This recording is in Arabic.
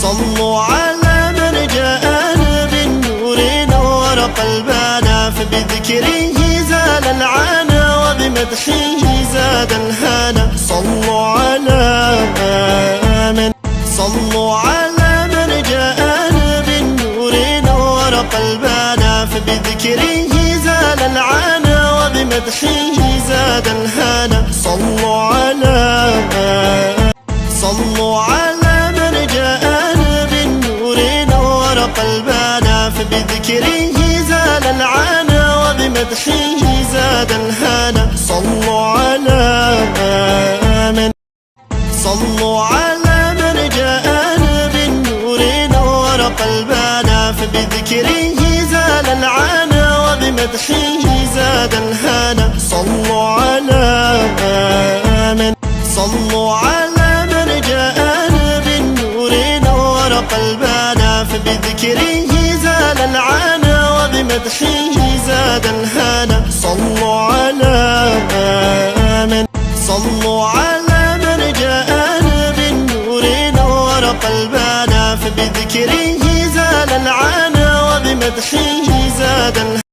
صلوا على من جاءنا بالنور نور قلبنا، فبذكره زال العنا وبمدحه زاد الهنا. صلوا على من جاءنا بالنور نور قلبنا، فبذكره زال العنا وبمدحه زاد الهنا. صلوا على من جاءنا بالنور نور قلبنا، فبذكره زال العنا وبمدحه زاد الهنا. صلوا على من جاءنا بالنور نور قلبنا، فبذكره زال العنا وبمدحه زاد الهنا. صلوا على من جاءنا بالنور نور قلبنا، فبذكره زال العنا وبمدحه زاد الهنا. صلوا على من جاءنا بالنور نور قلبنا، فبذكره زال العنا وبمدحه زاد الهنا.